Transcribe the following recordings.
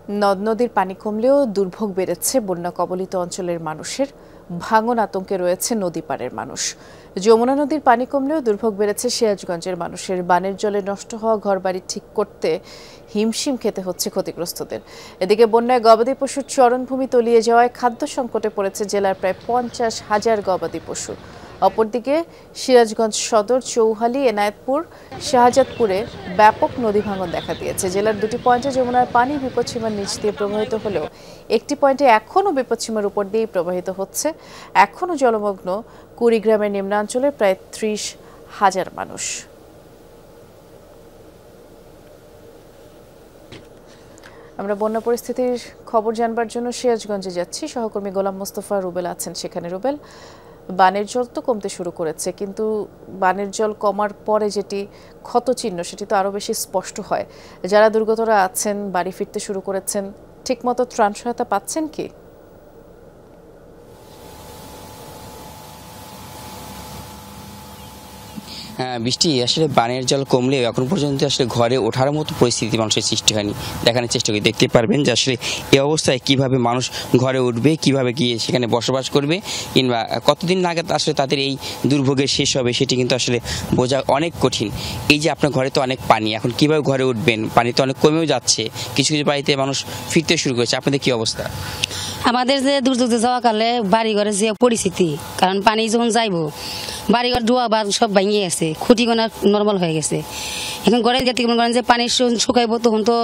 নদ নদীর পানি কমলেও দুর্ভোগ বেড়েছে বন্যা কবলিত অঞ্চলের মানুষের। ভাঙন আতঙ্কে রয়েছে নদী পাড়ের মানুষ। যমুনা নদীর পানি কমলেও দুর্ভোগ বেড়েছে সিরাজগঞ্জের মানুষের। বানের জলে নষ্ট হওয়া ঘরবাড়ি ঠিক করতে হিমশিম খেতে হচ্ছে ক্ষতিগ্রস্তদের। এদিকে বন্যায় গবাদি পশুর চরণভূমি তলিয়ে যাওয়ায় খাদ্য সংকটে পড়েছে জেলার প্রায় 50,000 গবাদি পশু। অপরদিকে সিরাজগঞ্জ সদর, চৌহালি, এনায়েতপুর, শাহজাদপুরে ব্যাপক নদী ভাঙন দেখা দিয়েছে। জেলার দুটি পয়েন্টে যমুনার পানি বিপদসীমার নিচ দিয়ে প্রবাহিত হলেও একটি পয়েন্টে এখনও বিপদসীমার উপর দিয়েই প্রবাহিত হচ্ছে। এখনও জলমগ্ন কুড়িগ্রামের নিম্নাঞ্চলে প্রায় 30,000 মানুষ। আমরা বন্যা পরিস্থিতির খবর জানবার জন্য সিরাজগঞ্জে যাচ্ছি। সহকর্মী গোলাম মোস্তফা রুবেল আছেন সেখানে। রুবেল, বানের জল তো কমতে শুরু করেছে, কিন্তু বানের জল কমার পরে যেটি ক্ষতচিহ্ন সেটি তো আরও বেশি স্পষ্ট হয়। যারা দুর্গতরা আছেন, বাড়ি ফিরতে শুরু করেছেন, ঠিকমতো ত্রাণ সহায়তা পাচ্ছেন কি? বৃষ্টি আসলে বানের জল কমলেও এখন পর্যন্ত আসলে ঘরে ওঠার মতো পরিস্থিতি মানুষের সৃষ্টি হয়নি। দেখানোর চেষ্টা করি, দেখতে পারবেন যে আসলে এই অবস্থায় কিভাবে মানুষ ঘরে উঠবে, কিভাবে গিয়ে সেখানে বসবাস করবে, কিংবা কতদিন নাগাদ আসলে তাদের এই দুর্ভোগের শেষ হবে সেটি কিন্তু আসলে বোঝা অনেক কঠিন। এই যে আপনার ঘরে তো অনেক পানি, এখন কিভাবে ঘরে উঠবেন? পানি তো অনেক কমেও যাচ্ছে, কিছু কিছু বাড়িতে মানুষ ফিরতে শুরু করেছে। আপনাদের কি অবস্থা? আমাদের যে দুর্যোগ যাওয়া কালে বাড়িঘরে যে পরিস্থিতি, কারণ পানি যখন যাইব বাড়িঘর ডুয়া বা সব ভাঙিয়ে গেছে, খুঁটি গোনা নর্মাল হয়ে গেছে। এখন ঘরে গেতে মনে করেন যে পানি শুকাইব, তখন তো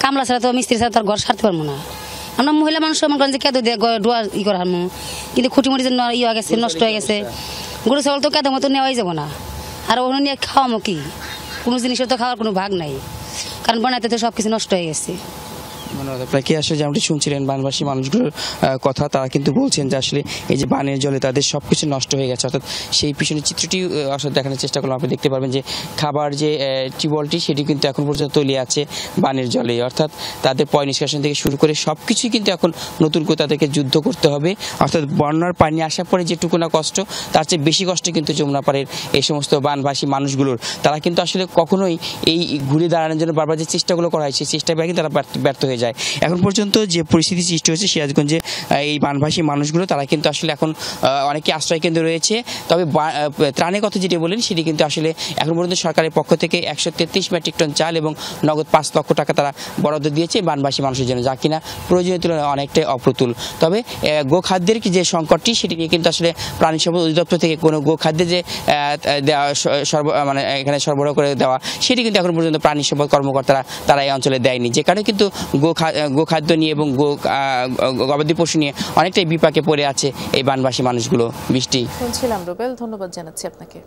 কামলা ছাড়া তো মিস্ত্রি ছাড়া তার ঘর সারতে পারবো না। আমরা মহিলা মানুষ মনে করেন যে কেঁদো দিয়ে ডুয়া করার কিন্তু খুঁটি মুটি যে হয়ে গেছে, নষ্ট হয়ে গেছে। গরু ছাগল তো কেঁদো মতো নেওয়াই যাবো না, আর ওখানে নিয়ে খাওয়ামো কি? কোনো জিনিসের তো খাওয়ার কোনো ভাগ নাই, কারণ বানাইতে তো সব কিছু নষ্ট হয়ে গেছে। আপনাকে আসলে যেমনটি শুনছিলেন বানবাসী মানুষগুলোর কথা, তারা কিন্তু বলছেন যে আসলে এই যে বানের জলে তাদের সবকিছু নষ্ট হয়ে গেছে। অর্থাৎ সেই পিছনের চিত্রটি আসলে দেখানোর চেষ্টা করলাম। আপনি দেখতে পারবেন যে খাবার যে টিউবওয়েলটি সেটি কিন্তু এখন পর্যন্ত তলিয়ে আছে বানের জলে। অর্থাৎ তাদের পয় নিষ্কাশন থেকে শুরু করে সবকিছুই কিন্তু এখন নতুন করে তাদেরকে যুদ্ধ করতে হবে। অর্থাৎ বন্যার পানি আসার পরে যেটুকু না কষ্ট, তার চেয়ে বেশি কষ্ট কিন্তু যমুনা পাড়ের এই সমস্ত বানবাসী মানুষগুলোর। তারা কিন্তু আসলে কখনোই এই ঘুরে দাঁড়ানোর জন্য বারবার যে চেষ্টাগুলো করা হয় সেই চেষ্টায় কিন্তু তারা ব্যর্থ হয়ে যায়। এখন পর্যন্ত যে পরিস্থিতি সৃষ্টি হয়েছে সিরাজগঞ্জে, এই বানভাসী মানুষগুলো তারা কিন্তু আসলে এখন অনেকে আশ্রয় কেন্দ্র রয়েছে। তবে ত্রাণের কথা যেটি বলেন সেটি কিন্তু আসলে এখন পর্যন্ত সরকারের পক্ষ থেকে 133 মেট্রিক টন চাল এবং নগদ 5 লক্ষ টাকা তারা বরাদ্দ দিয়েছে বানভাসী মানুষের জন্য, যা কিনা প্রয়োজনীয় তুলনায় অনেকটাই অপ্রতুল। তবে গোখাদ্যের যে সংকটটি সেটি নিয়ে কিন্তু আসলে প্রাণী সম্পদ অধিদপ্তর থেকে কোনো গোখাদ্যে যে মানে এখানে সরবরাহ করে দেওয়া সেটি কিন্তু এখন পর্যন্ত প্রাণী সম্পদ কর্মকর্তারা তারা এই অঞ্চলে দেয়নি, যে কারণে কিন্তু গোখাদ্য নিয়ে এবং গবাদি পশু নিয়ে অনেকটাই বিপাকে পড়ে আছে এই বানবাসী মানুষগুলো। বৃষ্টি শুনছিলাম রুবেল, ধন্যবাদ জানাচ্ছি আপনাকে।